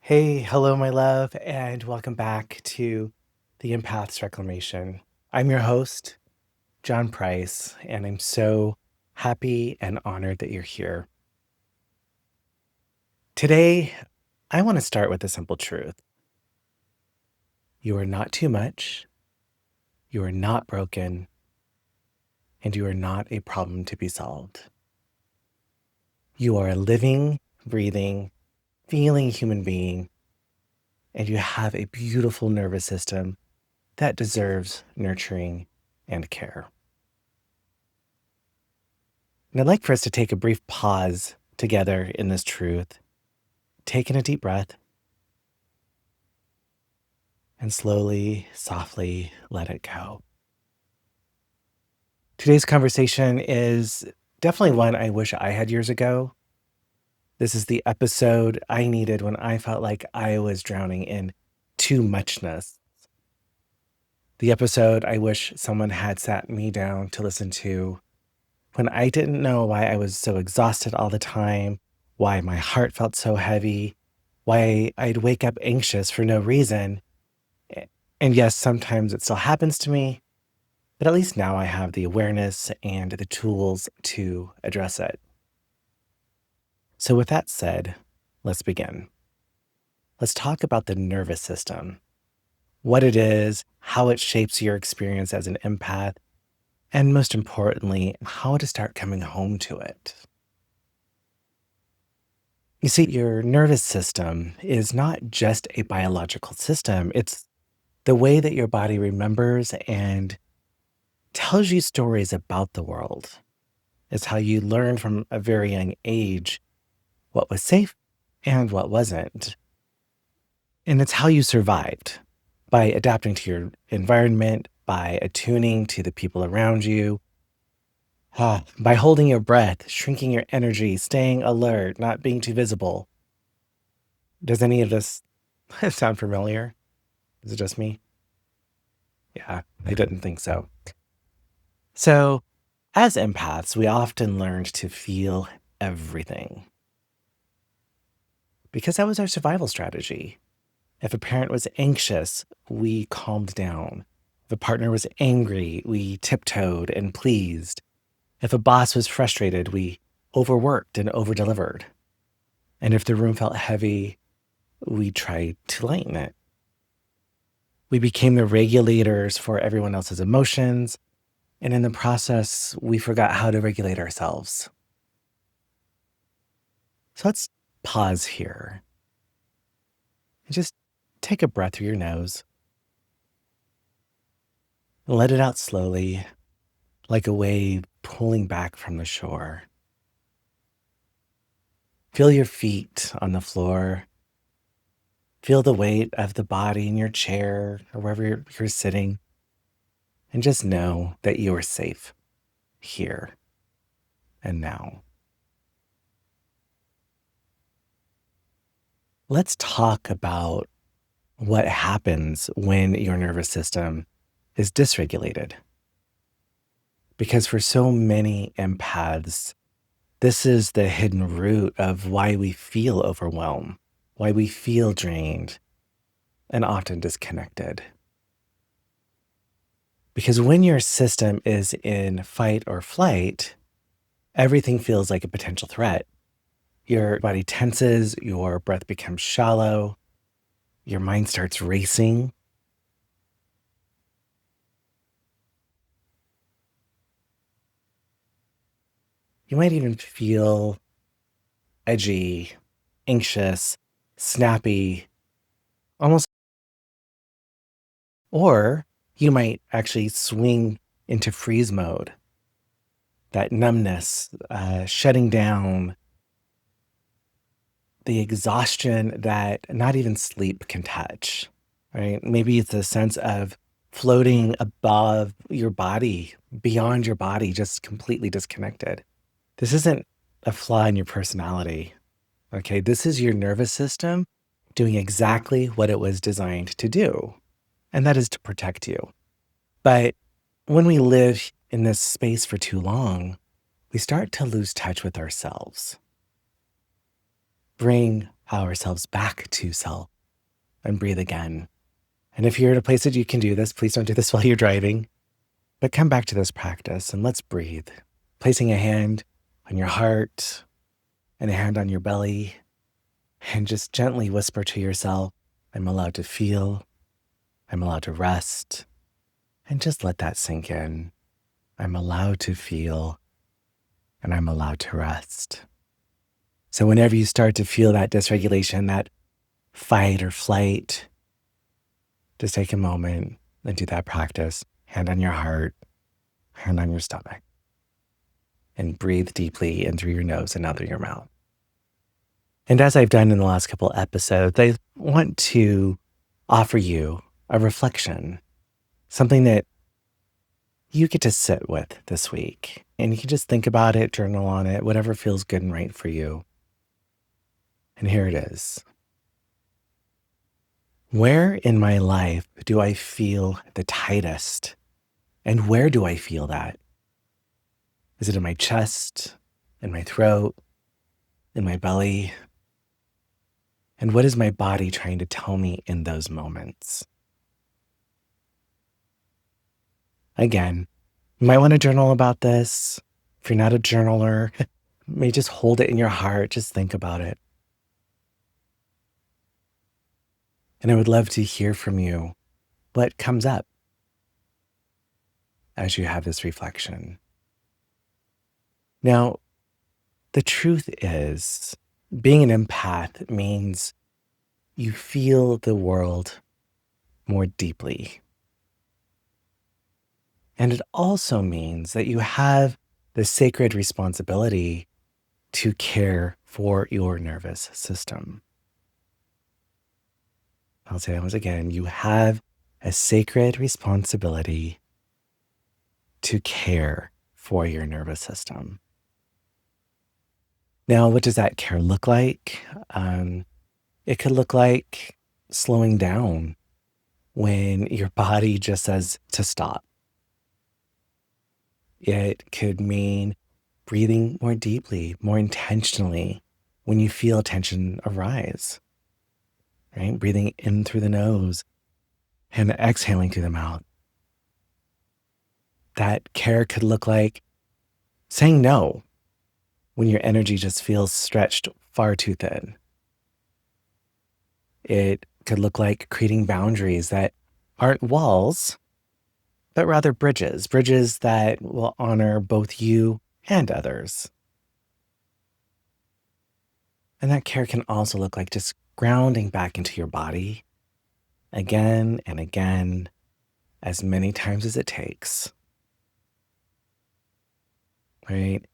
Hey, hello, my love, and welcome back to the Empaths Reclamation. I'm your host, John Price, and I'm so happy and honored that you're here. Today, I want to start with a simple truth. You are not too much, you are not broken, and you are not a problem to be solved. You are a living, breathing, feeling human being, and you have a beautiful nervous system that deserves nurturing and care. And I'd like for us to take a brief pause together in this truth, take in a deep breath, and slowly, softly let it go. Today's conversation is definitely one I wish I had years ago. This is the episode I needed when I felt like I was drowning in too muchness. The episode I wish someone had sat me down to listen to when I didn't know why I was so exhausted all the time, why my heart felt so heavy, why I'd wake up anxious for no reason. A- And yes, sometimes it still happens to me, but at least now I have the awareness and the tools to address it. So, with that said, let's begin. Let's talk about the nervous system, what it is, how it shapes your experience as an empath, and most importantly, how to start coming home to it. You see, your nervous system is not just a biological system, it's the way that your body remembers and tells you stories about the world. It's how you learn from a very young age what was safe and what wasn't. And it's how you survived by adapting to your environment, by attuning to the people around you, by holding your breath, shrinking your energy, staying alert, not being too visible. Does any of this sound familiar? Is it just me? Yeah, I didn't think so. So, as empaths, we often learned to feel everything because that was our survival strategy. If a parent was anxious, we calmed down. If a partner was angry, we tiptoed and pleased. If a boss was frustrated, we overworked and overdelivered. And if the room felt heavy, we tried to lighten it. We became the regulators for everyone else's emotions, and in the process, we forgot how to regulate ourselves. So let's pause here and just take a breath through your nose. Let it out slowly, like a wave pulling back from the shore. Feel your feet on the floor. Feel the weight of the body in your chair or wherever you're sitting. And just know that you are safe here and now. Let's talk about what happens when your nervous system is dysregulated. Because for so many empaths, this is the hidden root of why we feel overwhelmed, why we feel drained, and often disconnected. Because when your system is in fight or flight, everything feels like a potential threat. Your body tenses, your breath becomes shallow, your mind starts racing. You might even feel edgy, anxious, snappy, almost, or you might actually swing into freeze mode, that numbness, shutting down, the exhaustion that not even sleep can touch, right? Maybe it's a sense of floating above your body, beyond your body, just completely disconnected. This isn't a flaw in your personality, okay? This is your nervous system doing exactly what it was designed to do, and that is to protect you. But when we live in this space for too long, we start to lose touch with ourselves. Bring ourselves back to self and breathe again. And if you're in a place that you can do this, please don't do this while you're driving, but come back to this practice and let's breathe. Placing a hand on your heart and a hand on your belly, and just gently whisper to yourself, I'm allowed to feel, I'm allowed to rest, and just let that sink in. I'm allowed to feel, and I'm allowed to rest. So whenever you start to feel that dysregulation, that fight or flight, just take a moment and do that practice. Hand on your heart, hand on your stomach, and breathe deeply in through your nose and out through your mouth. And as I've done in the last couple episodes, I want to offer you a reflection, something that you get to sit with this week. And you can just think about it, journal on it, whatever feels good and right for you. And here it is. Where in my life do I feel the tightest? And where do I feel that? Is it in my chest, in my throat, in my belly? And what is my body trying to tell me in those moments? Again, you might want to journal about this. If you're not a journaler, maybe just hold it in your heart. Just think about it. And I would love to hear from you what comes up as you have this reflection. Now, the truth is, being an empath means you feel the world more deeply. And it also means that you have the sacred responsibility to care for your nervous system. I'll say that once again. You have a sacred responsibility to care for your nervous system. Now, what does that care look like? It could look like slowing down when your body just says to stop. It could mean breathing more deeply, more intentionally when you feel tension arise, right? Breathing in through the nose and exhaling through the mouth. That care could look like saying no when your energy just feels stretched far too thin. It could look like creating boundaries that aren't walls, but rather bridges that will honor both you and others. And that care can also look like just grounding back into your body again and again, as many times as it takes. Right?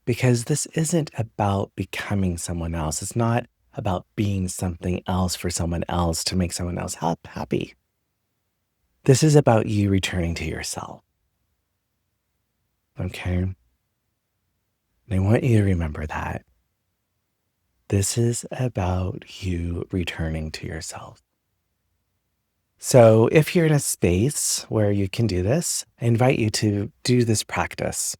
Because this isn't about becoming someone else. It's not about being something else for someone else to make someone else happy. This is about you returning to yourself. Okay? And I want you to remember that. This is about you returning to yourself. So if you're in a space where you can do this, I invite you to do this practice.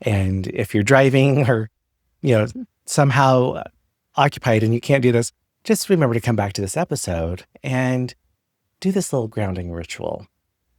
And if you're driving or, somehow occupied and you can't do this, just remember to come back to this episode and do this little grounding ritual.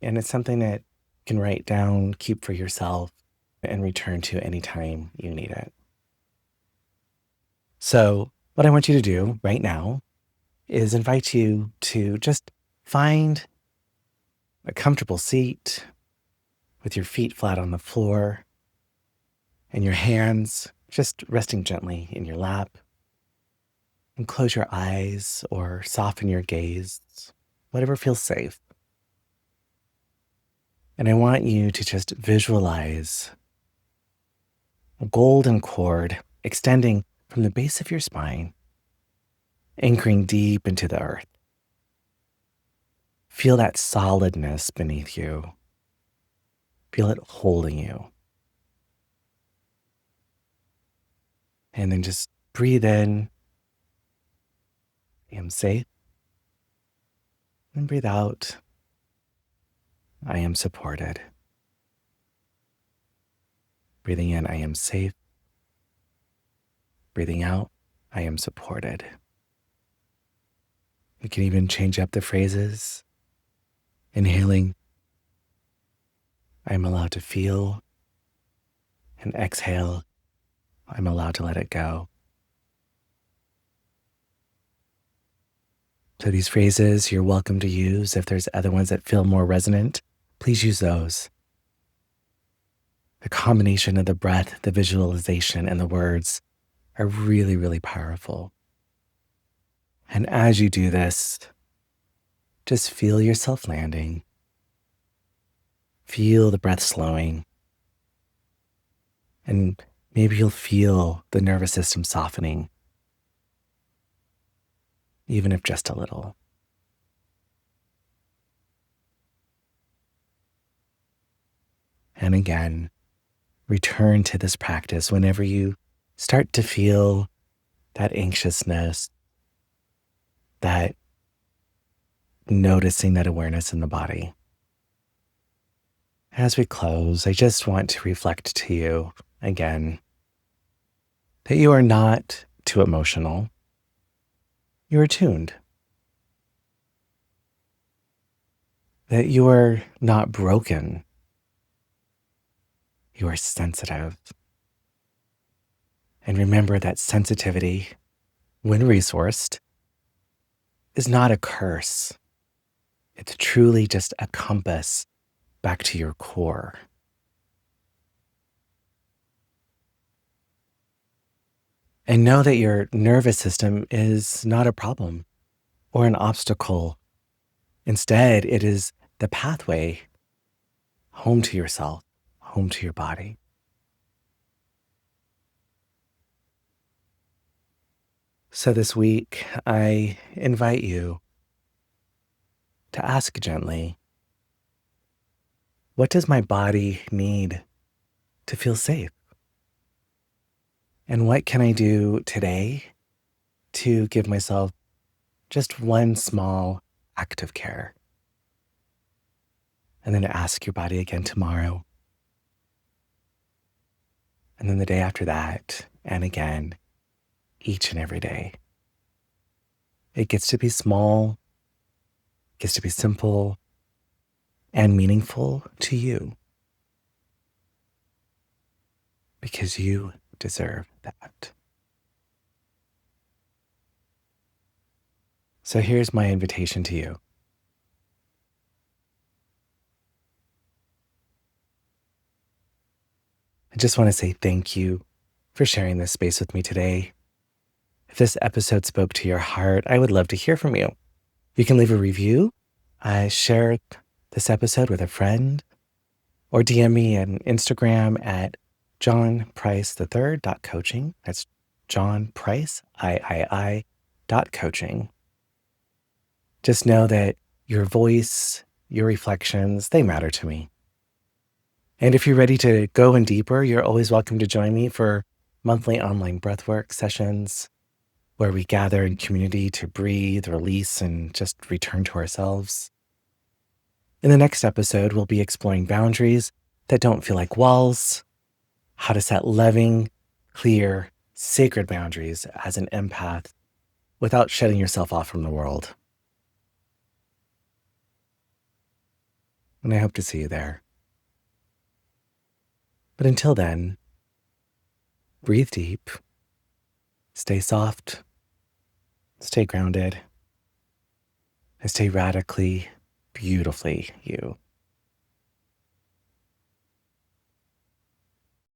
And it's something that you can write down, keep for yourself, and return to anytime you need it. So what I want you to do right now is invite you to just find a comfortable seat with your feet flat on the floor and your hands just resting gently in your lap. And close your eyes or soften your gaze, whatever feels safe. And I want you to just visualize a golden cord extending from the base of your spine, anchoring deep into the earth. Feel that solidness beneath you. Feel it holding you. And then just breathe in. I am safe. And breathe out. I am supported. Breathing in, I am safe. Breathing out, I am supported. You can even change up the phrases. Inhaling, I'm allowed to feel. And exhale, I'm allowed to let it go. So these phrases you're welcome to use. If there's other ones that feel more resonant, please use those. The combination of the breath, the visualization, and the words are really, really powerful. And as you do this, just feel yourself landing. Feel the breath slowing. And maybe you'll feel the nervous system softening, even if just a little. And again, return to this practice whenever you start to feel that anxiousness, that noticing that awareness in the body. As we close, I just want to reflect to you again that you are not too emotional. You are tuned. That you are not broken. You are sensitive. And remember that sensitivity, when resourced, is not a curse. It's truly just a compass back to your core. And know that your nervous system is not a problem or an obstacle. Instead, it is the pathway home to yourself, home to your body. So this week, I invite you to ask gently, what does my body need to feel safe? And what can I do today to give myself just one small act of care? And then ask your body again tomorrow. And then the day after that, and again, each and every day. It gets to be small, gets to be simple, and meaningful to you. Because you deserve that. So here's my invitation to you. I just want to say thank you for sharing this space with me today. If this episode spoke to your heart, I would love to hear from you. You can leave a review, share this episode with a friend, or DM me on Instagram at johnprice3.coaching. That's John Price, III.coaching. Just know that your voice, your reflections, they matter to me. And if you're ready to go in deeper, you're always welcome to join me for monthly online breathwork sessions where we gather in community to breathe, release, and just return to ourselves. In the next episode, we'll be exploring boundaries that don't feel like walls, how to set loving, clear, sacred boundaries as an empath without shutting yourself off from the world. And I hope to see you there. But until then, breathe deep, stay soft, stay grounded, and stay radically, beautifully you.